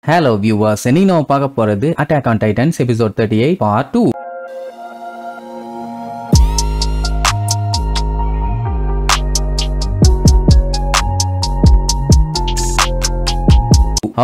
Hello viewers, நீங்க பார்க்க போறது Attack on Titans episode 38 part 2.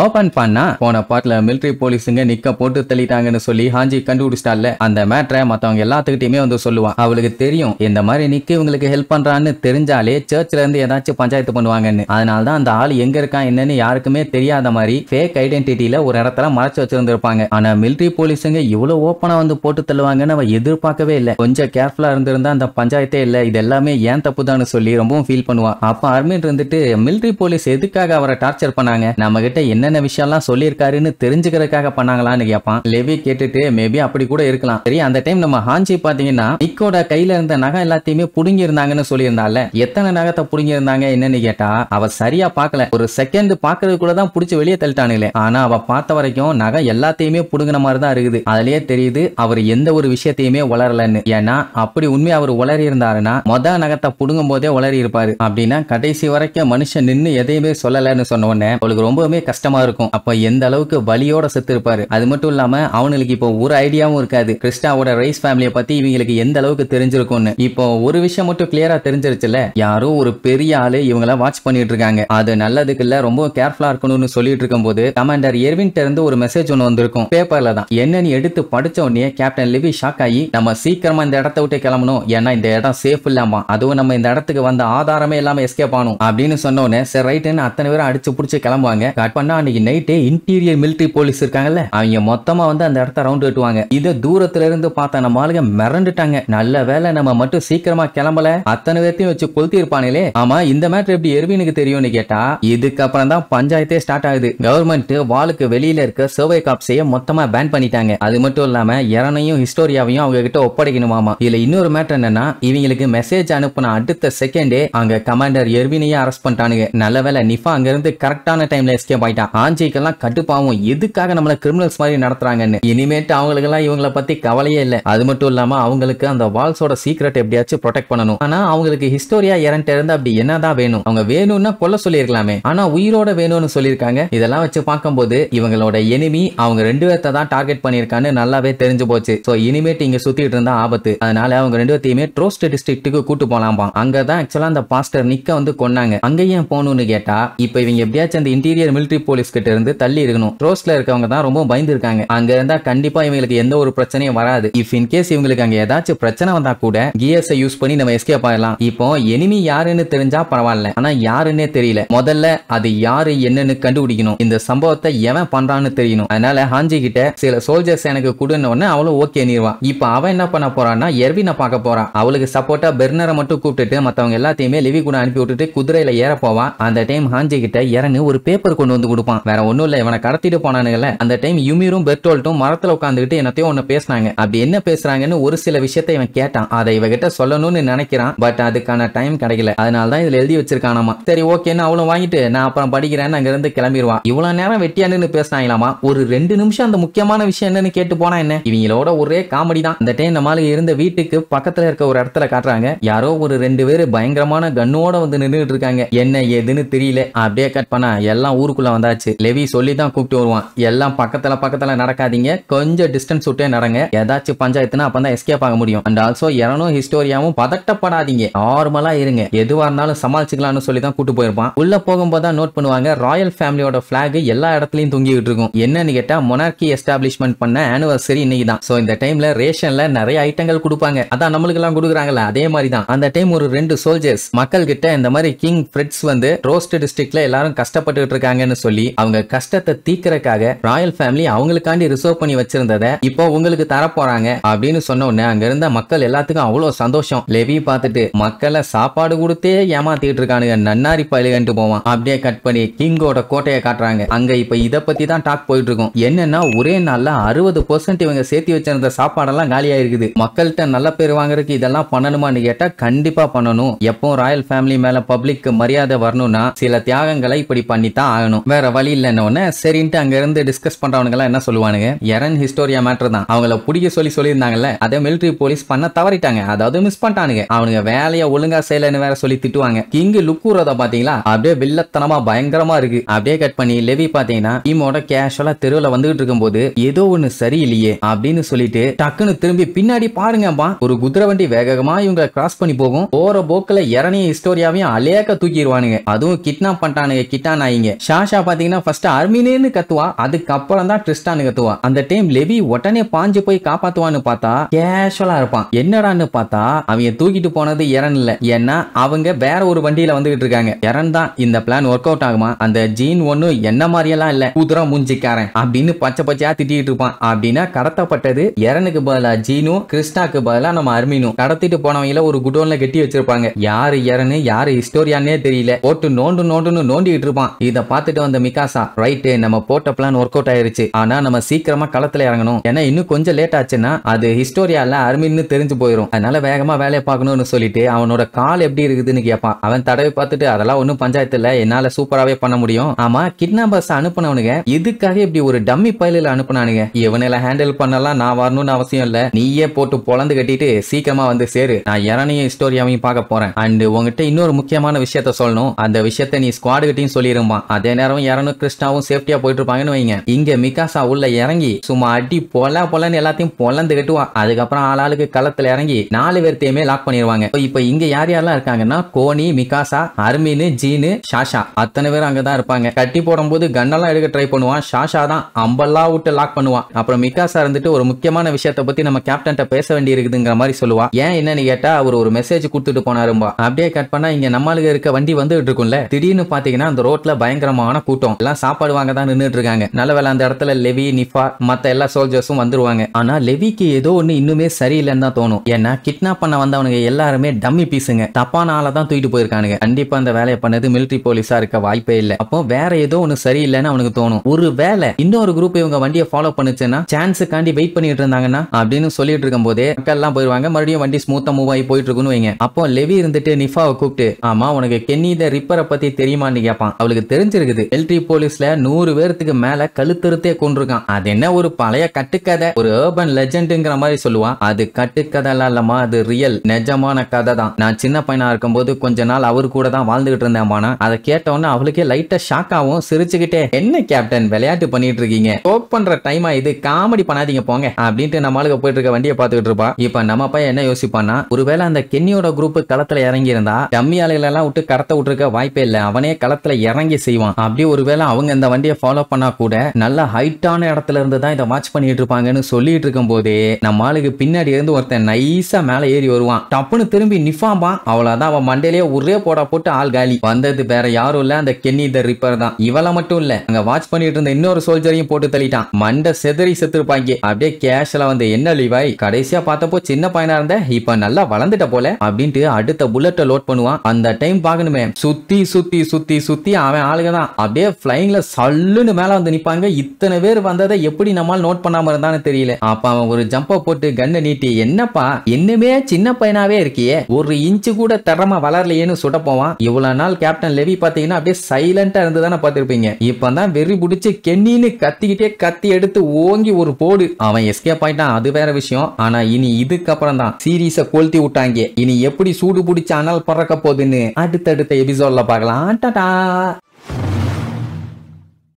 Open பண்ணா போன பார்ட்ல மிலிட்டரி போலீஸுங்க நிக்க போட்டு தள்ளிட்டாங்கன்னு சொல்லி ஹாஞ்சி கண்டுபிடிச்சிட்டால அந்த மேட்டரை மத்தவங்க எல்லாத்துக்கிட்டையுமே வந்து சொல்லுவான். அவளுக்கு தெரியும் இந்த மாதிரி நிக்க இவங்களுக்கு ஹெல்ப் பண்றான்னு தெரிஞ்சாலே சர்ச்ல இருந்து ஏதாச்சும் பஞ்சாயத்து பண்ணுவாங்கன்னு. அதனாலதான் அந்த ஆள் எங்க இருக்கான் என்னன்னு யாருக்குமே தெரியாத மாதிரி ஃபேக் ஐடென்டிட்டியில ஒரு இடத்துல மறைச்சு வச்சிருந்திருப்பாங்க. ஆனா மிலிட்டரி போலீஸுங்க இவ்வளவு ஓப்பனா வந்து போட்டு தள்ளுவாங்கன்னு அவ எதிர்பார்க்கவே இல்லை. கொஞ்சம் கேர்ஃபுல்லா இருந்திருந்தா அந்த பஞ்சாயத்தே இல்ல, இது எல்லாமே ஏன் தப்புதான்னு சொல்லி ரொம்பவும் ஃபீல் பண்ணுவான். அப்ப அர்மின் இருந்துட்டு மிலிட்டரி போலீஸ் எதுக்காக அவரை டார்ச்சர் பண்ணாங்க, நம்ம கிட்ட என்னென்ன விஷயம்லாம் சொல்லியிருக்காருன்னு தெரிஞ்சுக்கிறதுக்காக பண்ணாங்களான்னு கேட்பான். லெவி கேட்டுட்டு மேபி அப்படி கூட இருக்கலாம். சரி, அந்த டைம் நம்ம ஹாஞ்சி பாத்தீங்கன்னா நிக்கோட கையில இருந்த நகை எல்லாத்தையுமே புடுங்கி இருந்தாங்கன்னு சொல்லியிருந்தால, எத்தனை நகத்தை புடுங்கி இருந்தாங்க என்னன்னு கேட்டா அவ சரியா பாக்கல. ஒரு செகண்ட் பாக்குறதுக்குள்ள தான் புடிச்சு வெளியே தள்ளிட்டானுங்களே. ஆனா அவ பார்த்த வரைக்கும் நகை எல்லாத்தையுமே புடுங்கின மாதிரி தான் இருக்குது. அதுலயே தெரியுது அவர் எந்த ஒரு விஷயத்தையுமே வளரலன்னு. ஏன்னா அப்படி உண்மையா அவர் உளறி இருந்தாருன்னா மொத நகத்தை புடுங்கும் போதே உளறி இருப்பாரு. அப்படின்னா கடைசி வரைக்கும் மனுஷன் நின்னு எதையுமே சொல்லலன்னு சொன்ன உடனே அவளுக்கு ரொம்பவுமே கஷ்டமா இருக்கும். அப்ப எந்த அளவுக்கு வலியோட செத்து இருப்பாரு. அது மட்டும் இல்லாம அவனுக்கு இப்போ ஒரு ஐடியாவும் இருக்காது கிறிஸ்டாவோட ரைஸ் ஃபேமிலியை பத்தி இவங்களுக்கு எந்த அளவுக்கு தெரிஞ்சிருக்கும்னு. இப்போ ஒரு விஷயம் மட்டும் கிளியரா தெரிஞ்சிருச்சுல, யாரோ ஒரு பெரிய ஆளு இவங்கள வாட்ச் பண்ணிட்டு இருக்காங்க. அது நல்லதுக்கு இல்ல, ரொம்ப கேர்ஃபுல்லா இருக்கணும்னு சொல்லிட்டு இருக்கும்போது கமாண்டர் எர்வின்ட்ட இருந்து ஒரு மெசேஜ் ஒன்னு வந்திருக்கும் பேப்பர்ல தான். என்னன்னு எடுத்து படிச்ச உடனே கேப்டன் லிவி ஷாக் ஆகி நம்ம சீக்கிரமா இந்த இடத்த விட்டு கிளம்பணும், ஏன்னா இந்த இடம் சேஃப் இல்லாமா, அதுவும் நம்ம இந்த இடத்துக்கு வந்த ஆதாரமே இல்லாம எஸ்கேப் ஆகணும் அப்படின்னு சொன்ன உடனே சரி ரைட்டுன்னு அத்தனை பேரும் அடிச்சு புடிச்சு கிளம்புவாங்க. கட் பண்ணா அன்னைக்கு நைட்டே இன்டீரியர் மிலிட்டரி போலீஸ் இருக்காங்கல்ல, அவங்க மொத்தமா வந்து அந்த இடத்த ரவுண்ட் கட்டுவாங்க. இத தூரத்துல இருந்து பார்த்த நம்ம ஆளுங்க மிரண்டுட்டாங்க. நல்ல வேலை நம்ம மட்டும் சீக்கிரமா கிளம்பல, அத்தனை பேர்த்தையும் வச்சு கொளுத்தி இருப்பானே. ஆமா, இந்த மேட்டர் எப்படி எர்வினுக்கு தெரியும்னு கேட்டா இதுக்கப்புறம் தான் பஞ்சாயத்தே ஸ்டார்ட் ஆகுது. கவர்மெண்ட் வாளுக்கு வெளியில இருக்க சர்வே காப்ஸையே மொத்தமா பேன் பண்ணிட்டாங்க. அது மட்டும் இல்லாம எரனையும் ஹிஸ்டோரியாவையும் அவங்க கிட்ட ஒப்படைக்கணுமாமா. இதுல இன்னொரு மேட்டர் என்னன்னா, இவங்களுக்கு மெசேஜ் அனுப்புன அடுத்த செகண்டே அங்க கமாண்டர் எர்வினையே அரெஸ்ட் பண்ணிட்டானுங்க. நல்ல வேலை நிஃபா அங்க இருந்து கரெக்டான டைம்ல எஸ்கேப் ஆயிட்டான். ஆஞ்சிக்கெல்லாம் கட்டுப்பாவும் எதுக்காக நம்மள கிரிமினல்ஸ் மாதிரி நடத்துறாங்கன்னு. இனிமேட்டு அவங்களுக்கு எல்லாம் இவங்கள பத்தி கவலையே இல்ல. அது மட்டும் இல்லாம அவங்களுக்கு அந்த வால்ஸோட சீக்ரெட் எப்படியாச்சும் ப்ரொடெக்ட் பண்ணணும். ஆனா அவங்களுக்கு ஹிஸ்டோரியா இறன்ட்டு இருந்து அப்படி என்னதான் வேணும், அவங்க வேணும்னா கொல்ல சொல்லிருக்கலாமே, ஆனா உயிரோட வேணும்னு சொல்லிருக்காங்க. இதெல்லாம் வச்சு பார்க்கும்போது இவங்களோட எனிமி அவங்க ரெண்டு பேர்த்த தான் டார்கெட் பண்ணிருக்கான்னு நல்லாவே தெரிஞ்சு போச்சு. சோ இனிமேட்டு இங்க சுத்திட்டு இருந்தா ஆபத்து. அதனால அவங்க ரெண்டு பேர்த்தையுமே ட்ரோஸ்ட் டிஸ்ட்ரிக்ட்டுக்கு கூட்டு போலாம்பா. அங்கதான் ஆக்சுவலா அந்த பாஸ்டர் நிக்க வந்து கொன்னாங்க. அங்க ஏன் போகணும்னு கேட்டா இப்ப இவங்க எப்படியாச்சும் அந்த இன்டீரியர் மிலிட்டரி போலீஸ் கிட்ட இருந்து தள்ளி இருக்கணும். ட்ரோஸ்ட்ல இருக்கவங்க தான் ரொம்ப பயந்து இருக்காங்க. அங்க இருந்தா கண்டிப்பா இவங்களுக்கு எந்த ஒரு பிரச்சனையும் வராது. இஃப் இன் கேஸ் இவங்களுக்கு அங்க ஏதாச்சும் பிரச்சனை வந்தா கூட கியர்ஸை யூஸ் பண்ணி நம்ம எஸ்கேப் ஆயிடலாம். இப்போ எனிமி யாருன்னு தெரிஞ்சா பரவாயில்ல, ஆனா யாருன்னே தெரியல. முதல்ல அது யாரு என்னன்னு கண்டுபிடிக்கணும். இந்த சம்பவத்தை எவன் பண்றான்னு தெரியணும். அதனால ஹாஞ்சி கிட்ட சில சோல்ஜர்ஸ் எனக்கு கொடுன்னு உடனே அவளும் ஓகே நீர்வா. இப்ப அவன் என்ன பண்ண போறான்னா எர்வினை பார்க்க போறான். அவளுக்கு சப்போர்ட்டா பெர்னரை மட்டும் கூப்பிட்டுட்டு மத்தவங்க எல்லாத்தையுமே லிவி கூட அனுப்பி விட்டுட்டு குதிரையில ஏற போவான். அந்த டைம் ஹாஞ்சி கிட்ட இறங்கு ஒரு பேப்பர் கொண்டு வந்து கொடுப்பான். வேற ஒண்ணும் இல்ல, இவனை கடத்திட்டு போனானுங்கல்ல, அந்த டைம் யுமிரும் பெர்டோல்ட்டும் மரத்துல உட்காந்துக்கிட்டு என்னத்தையும் ஒண்ணு பேசினாங்க. அப்படி என்ன பேசுறாங்கன்னு ஒரு சில விஷயத்தை இவன் கேட்டான். அதை இவகிட்ட சொல்லணும்னு நினைக்கிறான். பட் அதுக்கான டைம் கிடைக்கல. அதனாலதான் இதுல எழுதி வச்சிருக்கானாமா. சரி ஓகேன்னு அவளும் வாங்கிட்டு நான் அப்புறம் படிக்கிறேன்னு அங்க இருந்து கிளம்பிடுவான். இவ்வளவு நேரம் வெட்டியான்னு பேசினாங்களாமா. ஒரு 2 நிமிஷம் அந்த முக்கியமான விஷயம் என்னன்னு கேட்டு போனா என்ன, இவங்களோட ஒரே காமெடி தான். அந்த டைம் நம்மளால இருந்த வீட்டுக்கு பக்கத்துல இருக்க ஒரு இடத்துல காட்டுறாங்க. யாரோ ஒரு 2 பேரு பயங்கரமான கண்ணோட வந்து நின்றுட்டு இருக்காங்க. என்ன ஏதுன்னு தெரியல. அப்படியே கட் பண்ணா எல்லாம் ஊருக்குள்ள வந்தாச்சு. லெவி சொல்லி தான் கூப்பிட்டு வருவான். எல்லாம் பக்கத்துல நடக்காதீங்க, கொஞ்சம் டிஸ்டன்ஸ் விட்டே நடங்க, ஏதாச்சும் பஞ்சாயத்துனா அப்பதான் எஸ்கேப் ஆக முடியும். அண்ட் ஆல்சோ எரனும் ஹிஸ்டோரியாவும் பதட்டப்படாதீங்க, நார்மலா இருங்க, எதுவா இருந்தாலும் சமாளிச்சுக்கலாம்னு சொல்லி தான் கூட்டு போயிருப்பான். உள்ள போகும்போது தான் நோட் பண்ணுவாங்க ராயல் ஃபேமிலியோட பிளாக் எல்லா இடத்துலயும் தொங்கிட்டு இருக்கும். என்னன்னு கேட்டா மொனார்கி எஸ்டாப்ளிஷ்மெண்ட் பண்ண ஆனிவர்சரி இன்னைக்கு தான். சோ இந்த டைம்ல ரேஷன்ல நிறைய ஐட்டங்கள் கொடுப்பாங்க. அதான் நம்மளுக்கு எல்லாம் கொடுக்குறாங்கல்ல, அதே மாதிரி தான். அந்த டைம் ஒரு 2 சோல்ஜர்ஸ் மக்கள் கிட்ட இந்த மாதிரி கிங் ஃப்ரெட்ஸ் வந்து ரோஸ்ட் டிஸ்ட்ரிக்ட்ல எல்லாரும் கஷ்டப்பட்டு இருக்காங்கன்னு சொல்லி அவங்க கஷ்டத்தை தீக்கிறதுக்காக ராயல் ஃபேமிலி அவங்களுக்காண்டி ரிசர்வ் பண்ணி வச்சிருந்ததை இப்போ உங்களுக்கு தர போறாங்க அப்படின்னு சொன்ன உடனே அங்க இருந்த மக்கள் எல்லாத்துக்கும் அவ்வளவு சந்தோஷம். லெவி பார்த்துட்டு மக்களை சாப்பாடு கொடுத்தே ஏமாத்திட்டு இருக்கானுங்க, நன்னாரி பயிலுகன்ட்டு போவான். அப்படியே கட் பண்ணி கிங்கோட கோட்டையை காட்டுறாங்க. அங்க இப்ப இத பத்தி தான் டாக் போயிட்டு இருக்கும். என்னன்னா ஒரே நாள்ல 60% இவங்க சேர்த்து வச்சிருந்த சாப்பாடெல்லாம் காலியா இருக்குது. மக்கள்கிட்ட நல்ல பேர் வாங்குறதுக்கு இதெல்லாம் பண்ணணுமான்னு கேட்டா கண்டிப்பா பண்ணணும். எப்போ ராயல் ஃபேமிலி மேல பப்ளிக் மரியாதை வரணும்னா சில தியாகங்களை இப்படி பண்ணித்தான் ஆகணும். வேற வழி இல்லைன்னு சரின்ட்டு அங்க இருந்து டிஸ்கஸ் பண்றவனுங்க எல்லாம் என்ன சொல்லுவானுங்க, எரன் ஹிஸ்டோரியா மேட்டர் தான் அவங்கள பிடிக்க சொல்லியிருந்தாங்கல்ல, அதை மிலிட்டரி போலீஸ் பண்ண தவறிட்டாங்க, அதாவது மிஸ் பண்ணிட்டானுங்க, அவனுங்க வேலையை ஒழுங்கா செய்யலன்னு வேற சொல்லி திட்டுவாங்க. கிங் லுக்கூறத பாத்தீங்களா அப்படியே வில்லத்தனமா பயங்கரமா இருக்கு. அப்படியே கட் பண்ணி லெவி பாத்தீங்கன்னா டீமோட கேஷுவலா தெருவுல வந்துகிட்டு இருக்கும்போது ஏதோ ஒண்ணு சரியில்லையே அப்படின்னு சொல்லிட்டு டக்குன்னு திரும்பி பின்னாடி பாருங்கப்பா, ஒரு குதிரை வண்டி வேகமா இவங்க கிராஸ் பண்ணி போகும். போற போக்குல இறனிய ஹிஸ்டோரியாவையும் அலேக்க தூக்கிடுவானுங்க. அதுவும் கிட்னாப் பண்ணிட்டானுங்க கிட்டான் ஆயிங்க. ஷாஷா பாத்தீங்கன்னா ஃபர்ஸ்ட் அர்மினேன்னு கத்துவா, அதுக்கப்புறம் தான் ட்ரிஸ்டான்னு கத்துவா. அந்த டைம் லெவி உடனே பாஞ்சு போய் காப்பாத்துவான்னு பார்த்தா கேஷுவலா இருப்பான். என்னடான்னு பார்த்தா அவங்க தூக்கிட்டு போனது எரன் இல்ல, ஏன்னா அவங்க வேற ஒரு வண்டியில வந்துகிட்டு இருக்காங்க. எரன் தான் இந்த பிளான் ஒர்க் அவுட் ஆகுமா, அந்த ஜீன் ஒண்ணு என்ன மாதிரியெல்லாம் இல்ல, குதிரை மூஞ்சிக்காரன் அப்படின்னு பச்சை பச்சையா திட்டிட்டு இருப்பான். அப்படின்னா கடத்தப்பட்டது எரனுக்கு பதிலா ஜீனும் கிறிஸ்டாக்கு பதிலா நம்ம அர்மினும். கடத்திட்டு போனவங்கள ஒரு குடோன்ல கட்டி வச்சிருப்பாங்க. யாரு எரனு யாரு ஹிஸ்டோரியானே தெரியல. போட்டு நோண்டுன்னு நோண்டிட்டு இருப்பான். இத பார்த்துட்டு வந்த மிகாசா, ரைட் நம்ம போட்ட பிளான் ஒர்க் அவுட் ஆயிருச்சு, ஆனா நம்ம சீக்கிரமா களத்துல இறங்கணும், ஏன்னா இன்னும் கொஞ்சம் லேட் ஆச்சுன்னா அது ஹிஸ்டோரியா இல்ல அர்மின்னு தெரிஞ்சு போயிடும், அதனால வேகமா வேலையை பார்க்கணும்னு சொல்லிட்டு அவனோட கால் எப்படி இருக்குதுன்னு கேட்பான். அவன் தடவை பார்த்துட்டு அதெல்லாம் ஒன்னும் பஞ்சாயத்து இல்ல, என்னால சூப்பராவே பண்ண முடியும். ஆமா கிட்னாப்பர்ஸ் அனுப்புனவனுங்க எதுக்காக இப்படி ஒரு டம்மி பைலில் அனுப்புனானுங்க, இவனெல்லாம் ஹேண்டில் பண்ணலாம் நான் வரணும்னு அவசியம் இல்ல, நீயே போட்டு பொழந்து கட்டிட்டு சீக்கிரமா வந்து சேரு, நான் இறனையும் ஹிஸ்டோரியாவையும் பார்க்க போறேன். அண்ட் உங்ககிட்ட இன்னொரு முக்கியமான விஷயத்த சொல்லணும், அந்த விஷயத்த நீ ஸ்குவாட் கிட்டையும் சொல்லிருப்பான். அதே நேரம் இறனும் கிறிஸ்டாவும் சேஃப்டியா போயிட்டு இருப்பாங்கன்னு வைங்க. இங்க மிகாசா உள்ள இறங்கி சும்மா அடி பொலன்னு எல்லாத்தையும் பொலந்து கட்டுவான். அதுக்கப்புறம் ஆளாளுக்கு களத்துல இறங்கி 4 பேர்த்தையுமே லாக் பண்ணிடுவாங்க. இப்ப இங்க யார் யாரெல்லாம் இருக்காங்கன்னா கோனி, மிகாசா, அர்மின், ஜீனு, ஷாஷா அத்தனை பேர் அங்கதான் இருப்பாங்க. கட்டி போடும் போது கன்னெல்லாம் எடுக்க ட்ரை பண்ணுவான். ஷாஷா தான் அம்பெல்லாம் விட்டு லாக் பண்ணுவான். அப்புறம் மிகாசா இருந்துட்டு ஒரு முக்கியமான விஷயத்தை பத்தி நம்ம கேப்டன் பேச வேண்டி இருக்குதுங்கிற மாதிரி சொல்லுவா. ஏன் என்னன்னு கேட்டா அவர் ஒரு மெசேஜ் கொடுத்துட்டு போனாரும்பா. அப்படியே கட் பண்ணா இங்க நம்மளுக்கு இருக்க வண்டி வந்துட்டு இருக்கும்ல, திடீர்னு பாத்தீங்கன்னா அந்த ரோட்ல பயங்கரமான கூட்டம், எல்லாம் சாப்பாடு வாங்க தான் நின்றுட்டு இருக்காங்க. நல்ல வேலை அந்த இடத்துல லெவி, நிஃபா மத்த எல்லா சோல்ஜர்ஸும் வந்துருவாங்க. ஆனா லெவிக்கு ஏதோ ஒண்ணு இன்னுமே சரியில்லைன்னு தான் தோணும். ஏன்னா கிட்னாப் பண்ண வந்தவனுங்க எல்லாருமே டம்மி பீஸுங்க, தப்பான ஆளை தான் தூக்கிட்டு போயிருக்கானுங்க. கண்டிப்பா அந்த வேலையை பண்ணது மிலிட்டரி போலீஸா இருக்க வாய்ப்பே இல்ல. அப்போ வேற ஏதோ ஒண்ணு சரியில்லைன்னு அவனுக்கு தோணும். ஒரு வேலை இன்னொரு குரூப் இவங்க வண்டியை ஃபாலோ பண்ணுச்சுன்னா சான்ஸுக்காண்டி வெயிட் பண்ணிட்டு இருந்தாங்கன்னா அப்படின்னு சொல்லிட்டு இருக்கும் போதே மக்கள் எல்லாம் போயிருவாங்க. மறுபடியும் வண்டி ஸ்மூத்தா மூவ் ஆகி போயிட்டு இருக்குன்னு வைங்க. அப்போ லெவி இருந்துட்டு நிஃபாவை கூப்பிட்டு, ஆமா உனக்கு கென்னி த ரிப்பரை பத்தி தெரியுமான்னு கேட்பான். அவளுக்கு தெரிஞ்சிருக்குது, மிலிட்டரி போலீஸ்ல 100 பேருக்கு மேல கழுத்தறுத்தே கொண்டிருக்கான். அது என்ன ஒரு பழைய கட்டுக்கதை, ஒரு அர்பன் லெஜெண்ட்ங்கிற மாதிரி சொல்லுவான். அது கட்டுக்கதை இல்லம்மா, அது ரியல் நிஜமான கதை தான். நான் சின்ன பையனா இருக்கும்போது கொஞ்ச நாள் அவரு கூட தான் வாழ்ந்துகிட்டு இருந்தேன். அதை கேட்டவொன்னு அவளுக்கே லைட்டா ஷாக் ஆகும். சிரிச்சுக்கிட்டே, என்ன கேப்டன் விளையாட்டு பண்ணிட்டு இருக்கீங்க, டோக் பண்ற டைமா இது, காமெடி பண்ணாதீங்க போங்க அப்படின்ட்டு நம்மளுக்கு போயிட்டு இருக்க வண்டியை பார்த்துக்கிட்டு இருப்பா. இப்ப நம்ம பையன் என்ன யோசிப்பான்னா, ஒருவேளை அந்த கென்னியோட குரூப் களத்துல இறங்கி இருந்தா டம்மி ஆளுகள் எல்லாம் விட்டு கடத்த விட்டுருக்க வாய்ப்பே இல்ல, அவனே களத்துல இறங்கி செய்வான். அப்படி ஒருவேளை அவங்க இந்த வண்டியை ஃபாலோ பண்ணா கூட நல்ல ஹைட்டான இடத்துல இருந்து தான் இதை வாட்ச் பண்ணிட்டு இருப்பாங்கன்னு சொல்லிட்டு இருக்கும் போதே நம்ம ஆளுக்கு பின்னாடி இருந்து ஒருத்தன் நைஸா மேல ஏறி வருவான். டப்புன்னு திரும்பி நிஃபாம்பா, அவ்வளவுதான் அவன் மண்டையிலேயே ஒரே போடா போட்டு ஆள் காலி. வந்தது வேற யாரும் இல்ல, அந்த கென்னி த ரிப்பர் தான். இவள மட்டும் இல்ல, அங்க வாட்ச் பண்ணிட்டு இருந்த இன்னொரு சோல்ஜரையும் போட்டு தள்ளிட்டான். மண்டை செதறி செத்துருப்பாங்க. அப்படியே கேஷ்ல வந்து, என்ன லிவாய் கடைசியா பார்த்தப்போ சின்ன பையனா இருந்த, இப்ப நல்லா வளர்ந்துட்ட போல அப்படின்ட்டு அடுத்த புல்லட்டை லோட் பண்ணுவான். அந்த டைம் பாக்கணுமே, சுத்தி சுத்தி சுத்தி சுத்தி அவன் ஆளுங்க தான் அப்படியே பிளைங்ல சல்லுன்னு மேல வந்து நிப்பாங்க. இத்தனை பேர் வந்ததை எப்படி நம்மால் நோட் பண்ணாம இருந்தான்னு தெரியல. அப்ப அவன் ஒரு ஜம்ப போட்டு கண்ணை நீட்டி, என்னப்பா இன்னுமே சின்ன பையனாவே இருக்கியே, ஒரு இன்ச்சு கூட திறமை வளரலையேன்னு சுட போவான். இவ்வளவு நாள் கேப்டன் லெவி பாத்தீங்கன்னா அப்படியே சைலண்டா இருந்து தானே பார்த்திருப்பீங்க. இப்பதான் வெறி பிடிச்சு கென்னின்னு கத்திக்கிட்டே கத்தி எடுத்து ஓங்கி ஒரு போடு. அவன் எஸ்கேப் ஆயிட்டான், அது வேற விஷயம். ஆனா இனி இதுக்கப்புறம் தான் சீரீஸ கொளுத்தி விட்டாங்க. இனி எப்படி சூடு பிடிச்ச அனல் பறக்க போகுதுன்னு அடுத்தடுத்த எபிசோட்ல பார்க்கலாம். டாடா.